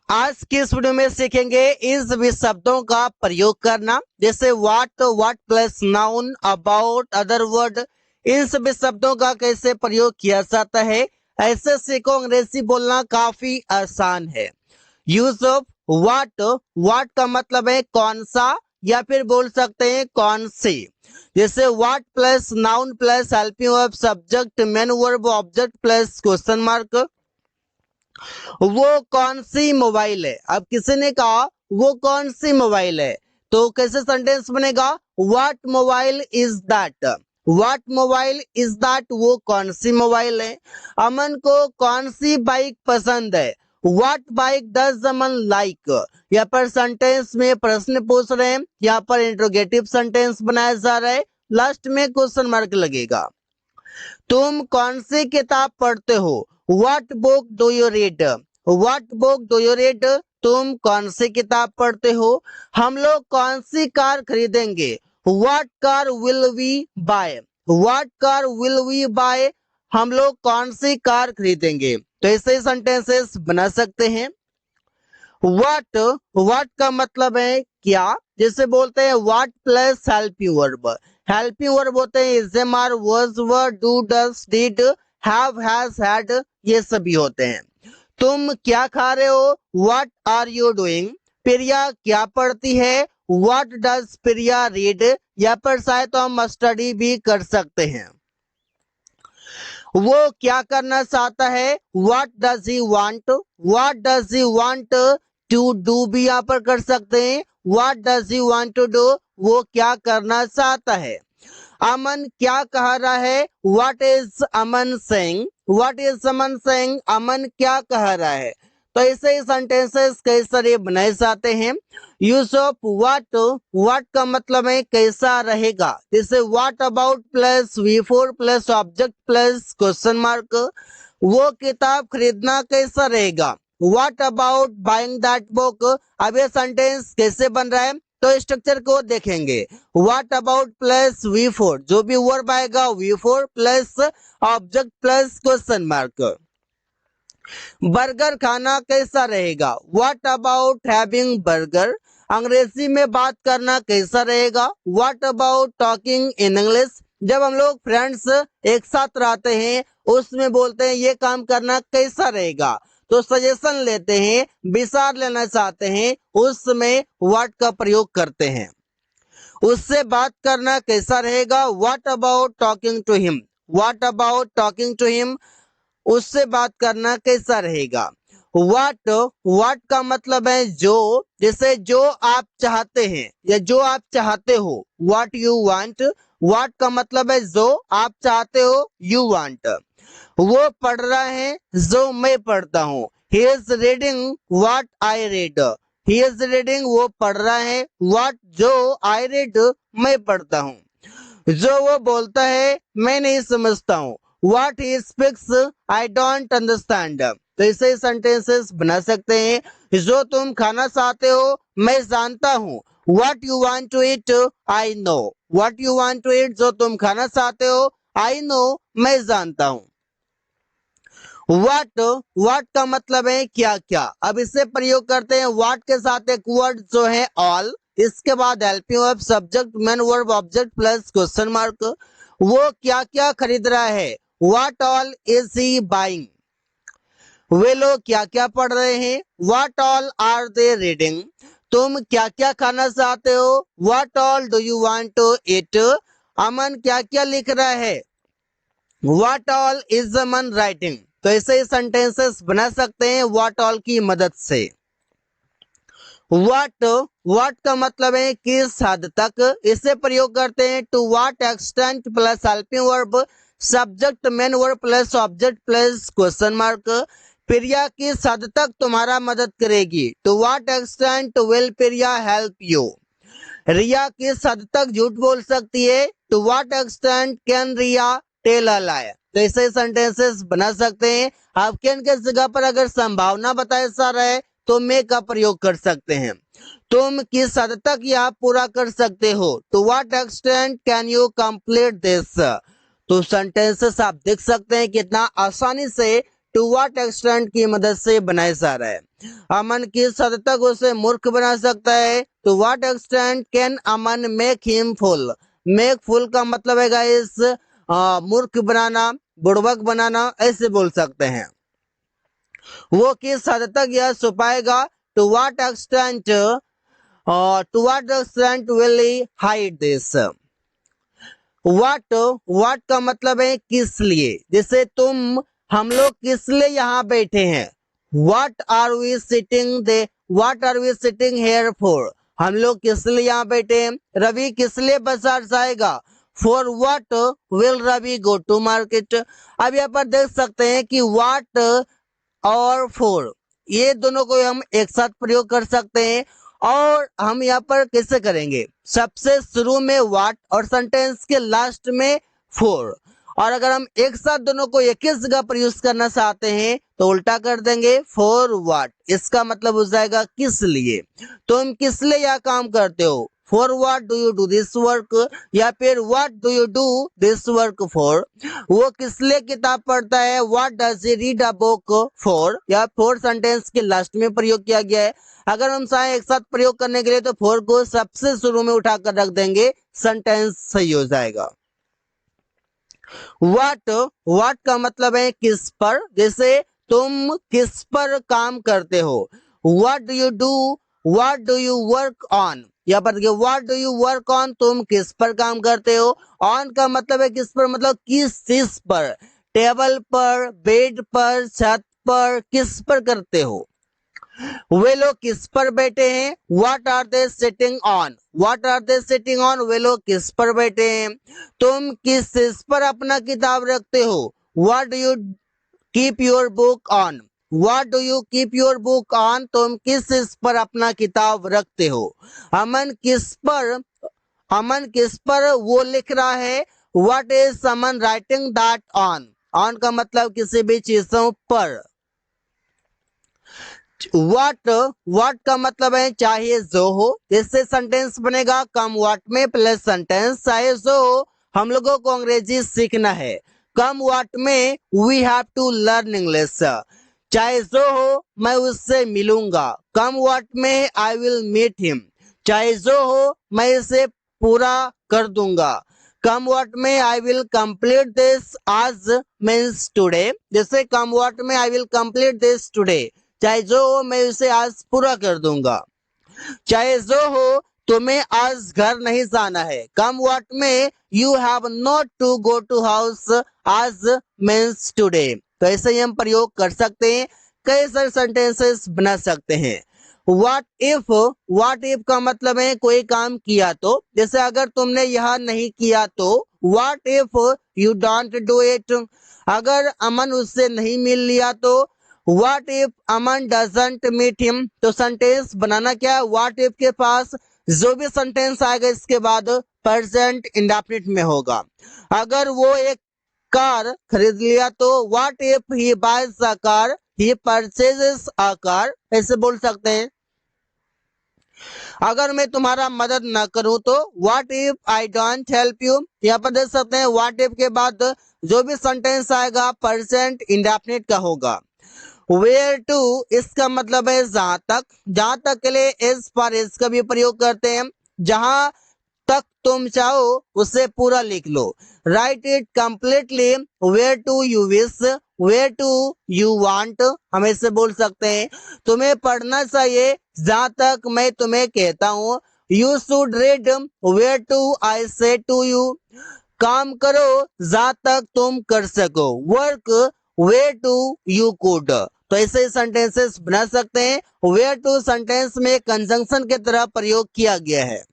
आज की इस वीडियो में सीखेंगे इस भी शब्दों का प्रयोग करना, जैसे what plus noun, about, other word. इन सभी शब्दों का कैसे प्रयोग किया जाता है, ऐसे सीखो। अंग्रेजी बोलना काफी आसान है। यूज ऑफ व्हाट का मतलब है कौन सा, या फिर बोल सकते हैं कौन सी। जैसे what plus noun plus helping verb subject main verb object plus question mark. वो कौन सी मोबाइल है। अब किसी ने कहा वो कौन सी मोबाइल है, तो कैसे सेंटेंस बनेगा, what mobile is that. What mobile is that, वो कौन सी मोबाइल है। अमन को कौन सी बाइक पसंद है, what bike does Aman like. यहाँ पर सेंटेंस में प्रश्न पूछ रहे हैं, यहाँ पर इंट्रोगेटिव सेंटेंस बनाया जा रहा है, लास्ट में क्वेश्चन मार्क लगेगा। तुम कौन सी किताब पढ़ते हो, what book do you read. What book do you read, तुम कौन सी किताब पढ़ते हो। हम लोग कौन सी कार खरीदेंगे, what car will we buy. What car will we buy, हम लोग कौन सी कार खरीदेंगे। तो ऐसे सेंटेंसेस बना सकते हैं। व्हाट का मतलब है क्या, जैसे बोलते हैं what plus helping verb. Helping verb होते हैं is, am, are, was, were, do, does, did, have, has, had, ये सभी होते हैं। तुम क्या खा रहे हो, what are you doing. Priya क्या पढ़ती है, व्हाट डज प्रिया रीड। या पर शायद तो हम स्टडी भी कर सकते हैं। वो क्या करना चाहता है, what does he want. What does he want to do भी यहाँ पर कर सकते हैं, what does he want to do, वो क्या करना चाहता है। अमन क्या कह रहा है, what is Aman saying. What is Aman saying, Aman क्या कह रहा है। तो ऐसे ही सेंटेंसेस कई सारे बनाए जाते हैं। यूज ऑफ व्हाट का मतलब है कैसा रहेगा, जैसे what about plus V4 plus object plus question mark. वो किताब खरीदना कैसा रहेगा, what about buying that book. अब ये सेंटेंस कैसे बन रहा है, तो स्ट्रक्चर को देखेंगे। व्हाट अबाउट प्लस V4, जो भी वर्ब आएगा V4 plus object plus question mark. Burger खाना कैसा रहेगा, व्हाट अबाउट हैविंग बर्गर। अंग्रेजी में बात करना कैसा रहेगा, what about talking in English. जब हम लोग फ्रेंड्स एक साथ रहते हैं, उसमें बोलते हैं ये काम करना कैसा रहेगा, तो सजेशन लेते हैं, विचार लेना चाहते हैं, उसमें व्हाट का प्रयोग करते हैं। उससे बात करना कैसा रहेगा, what about talking to him. What about talking to him, उससे बात करना कैसा रहेगा। व्हाट का मतलब है जो, जैसे जो आप चाहते हैं या जो आप चाहते हो, व्हाट यू वांट। व्हाट का मतलब है जो आप चाहते हो, यू वांट। वो पढ़ रहा है जो मैं पढ़ता हूँ, he is reading what I read. He is reading, वो पढ़ रहा है, व्हाट जो आई रीड, मैं पढ़ता हूँ। जो वो बोलता है मैं नहीं समझता हूँ, what he speaks I don't understand. तो ऐसे सेंटेंसेस बना सकते हैं। जो तुम खाना चाहते हो मैं जानता हूँ, what you want to eat I know. What you want to eat, जो तुम खाना चाहते हो, आई नो, मैं जानता हूँ। व्हाट का मतलब है क्या क्या। अब इसे प्रयोग करते हैं व्हाट के साथ एक वर्ड जो है ऑल, इसके बाद helping verb subject main verb object plus question mark. वो क्या क्या खरीद रहा है, what all is he buying. वे लोग क्या क्या पढ़ रहे हैं, what all are they reading. तुम क्या क्या खाना चाहते हो, what all do you want to eat. Aman क्या क्या लिख रहा है, what all is Aman writing. तो ऐसे ही सेंटेंसेस बना सकते हैं व्हाट ऑल की मदद से। व्हाट का मतलब है किस हद तक, इसे प्रयोग करते हैं to what extent plus helping verb subject main verb plus object plus question mark. Priya किस हद तक तुम्हारा मदद करेगी, to what extent will Priya help you. Riya किस हद तक झूठ बोल सकती है, to what extent can Riya tell a lie. तो ऐसे सेंटेंसेस बना सकते हैं। आप कैन के जगह पर अगर संभावना बताया जा रहा है तो मे का प्रयोग कर सकते हैं। तुम किस हद तक यह पूरा कर सकते हो, to what extent can you complete this. तो सेंटेंसेस आप देख सकते हैं कितना आसानी से टू व्हाट एक्सटेंट की मदद से बनाया जा रहा है। अमन किस हद तक उसे मूर्ख बना सकता है, to what extent can Aman make him fool. Make fool का मतलब है गाइस मूर्ख बनाना, बुड़बक बनाना, ऐसे बोल सकते हैं। वो किस हद तक यह छुपाएगा, to what extent will he hide this. What का मतलब है किस लिए, जैसे हम लोग किस लिए यहाँ बैठे हैं, what are we sitting here for. हम लोग किस लिए यहाँ बैठे हैं, रवि किस लिए बाजार जाएगा, for what will Ravi go to market. अब यहाँ पर देख सकते हैं कि व्हाट और फॉर ये दोनों को हम एक साथ प्रयोग कर सकते हैं। और हम यहाँ पर कैसे करेंगे, सबसे शुरू में व्हाट और सेंटेंस के लास्ट में फॉर। और अगर हम एक साथ दोनों को एक ही जगह पर यूज करना चाहते हैं तो उल्टा कर देंगे, फॉर व्हाट। इसका मतलब हो जाएगा किस लिए, तुम किस लिए यह काम करते हो, for what do you do this work, या फिर what do you do this work for. वो किस लिए किताब पढ़ता है, what does he read a book for, या फॉर सेंटेंस के लास्ट में प्रयोग किया गया है। अगर हम चाहें एक साथ प्रयोग करने के लिए तो फॉर को सबसे शुरू में उठाकर रख देंगे, सेंटेंस सही हो जाएगा। व्हाट का मतलब है किस पर, जैसे तुम किस पर काम करते हो, what do you work on. यहाँ पर देखिए what do you work on, तुम किस पर काम करते हो। ऑन का मतलब है किस पर, मतलब किस चीज पर, टेबल पर, बेड पर, छत पर, किस पर करते हो। वे लोग किस पर बैठे हैं, what are they sitting on, वे लोग किस पर बैठे हैं। तुम किस चीज पर अपना किताब रखते हो, what do you keep your book on, तुम किस चीज पर अपना किताब रखते हो। अमन किस पर वो लिख रहा है, what is someone writing that on का मतलब किसी भी चीजों पर। व्हाट का मतलब है चाहे जो हो, इससे सेंटेंस बनेगा come what may plus sentence, चाहे जो हो। हम लोगों को अंग्रेजी सीखना है, come what may we have to learn English. चाहे जो हो मैं उससे मिलूंगा, कम व्हाट में आई विल मीट हिम। चाहे जो हो मैं इसे पूरा कर दूंगा, कम व्हाट में आई विल कंप्लीट दिस आज मीन्स टुडे। जैसे कम व्हाट में I will complete this today, चाहे जो हो मैं उसे आज पूरा कर दूंगा। चाहे जो हो तुम्हें आज घर नहीं जाना है, come what may you have not to go to house आज मीन्स टुडे। तो ऐसे ही हम प्रयोग कर सकते हैं, कई सारे सेंटेंसेस बना सकते हैं। व्हाट इफ का मतलब है कोई काम किया तो, जैसे अगर तुमने यह नहीं किया तो, what if you don't do it. अगर अमन उससे नहीं मिल लिया तो, what if Aman doesn't meet him. तो सेंटेंस बनाना क्या है, व्हाट इफ के पास जो भी सेंटेंस आएगा इसके बाद प्रेजेंट इंडेफिनिट में होगा। अगर वो एक कार खरीद लिया तो, what if he buys a car, he purchases a car, ऐसे बोल सकते हैं। अगर मैं तुम्हारा मदद न करूं तो, what if I don't help you. यहाँ पर देख सकते हैं व्हाट इफ के बाद जो भी सेंटेंस आएगा प्रेजेंट इंडेफिनिट का होगा। वेयर टू इसका मतलब है जहां तक के लिए इस पर इसका भी प्रयोग करते हैं, जहां तक तुम चाहो उसे पूरा लिख लो। Write it completely, where to you wish, where to you want, हम ऐसे बोल सकते हैं। तुम्हें पढ़ना चाहिए जहां तक मैं तुम्हें कहता हूँ। You should read, where to I say to you. काम करो जहां तक तुम कर सको, work where to you could. तो ऐसे सेंटेंसेस बना सकते हैं। वेयर टू सेंटेंस में कंजंक्शन की तरह प्रयोग किया गया है।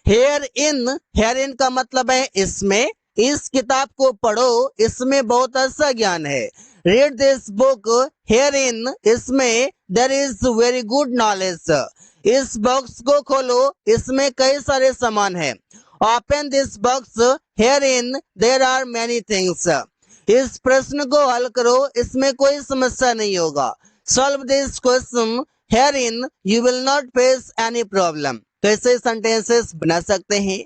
हेयर इन का मतलब है इसमें, इस किताब को पढ़ो, इसमें बहुत अच्छा ज्ञान है। Read this book, here in इसमें there is very good knowledge. इस बॉक्स को खोलो, इसमें कई सारे सामान है। Open this box, here in there are many things. इस प्रश्न को हल करो, इसमें कोई समस्या नहीं होगा। Solve this question, here in you will not face any problem. तो ऐसे सेंटेंसेस बना सकते हैं।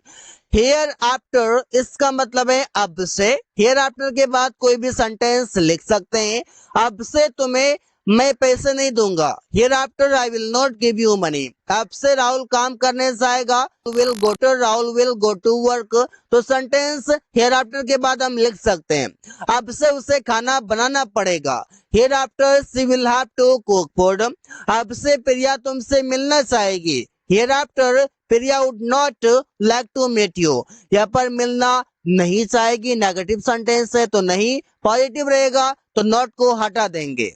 हेयर आफ्टर इसका मतलब है अब से। हेयर आफ्टर के बाद कोई भी सेंटेंस लिख सकते हैं। अब से तुम्हें मैं पैसे नहीं दूंगा। Hereafter I will not give you money. अब से राहुल काम करने जाएगा। Will go to, Rahul will go to work. तो सेंटेंस हियर आफ्टर के बाद हम लिख सकते हैं अब से उसे खाना बनाना पड़ेगा। Hereafter she will have to cook food. अब से प्रिया तुमसे मिलना चाहेगी। Hereafter Priya would not like to meet you. यहाँ पर मिलना नहीं चाहेगी नेगेटिव सेंटेंस है तो नहीं, पॉजिटिव रहेगा तो नॉट को हटा देंगे।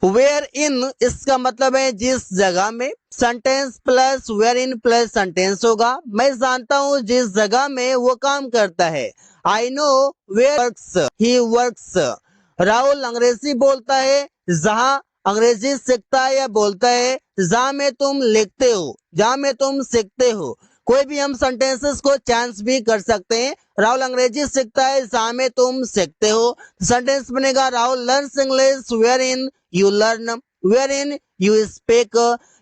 वेयर इन इसका मतलब है जिस जगह में। Sentence plus wherein plus sentence होगा। मैं जानता हूँ जिस जगह में वो काम करता है। I know where works he works. Rahul अंग्रेजी बोलता है जहां अंग्रेजी सीखता है या बोलता है। जहां में तुम लिखते हो, जहां में तुम सीखते हो। कोई भी हम सेंटेंसेस को चेंज भी कर सकते हैं। राहुल अंग्रेजी सीखता है जहां में तुम सीखते हो। सेंटेंस बनेगा Rahul learns English wherein you learn, wherein you speak.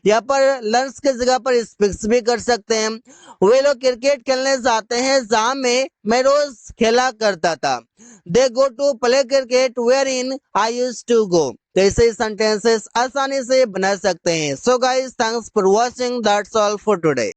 यहाँ पर लर्न्स की जगह पर स्पीक्स भी कर सकते हैं। वे लोग क्रिकेट खेलने जाते हैं जहां में मैं रोज खेला करता था। They go to play cricket where in I used to go. तो ऐसे सेंटेंसेस आसानी से बना सकते हैं। So guys, thanks for watching, that's all for today.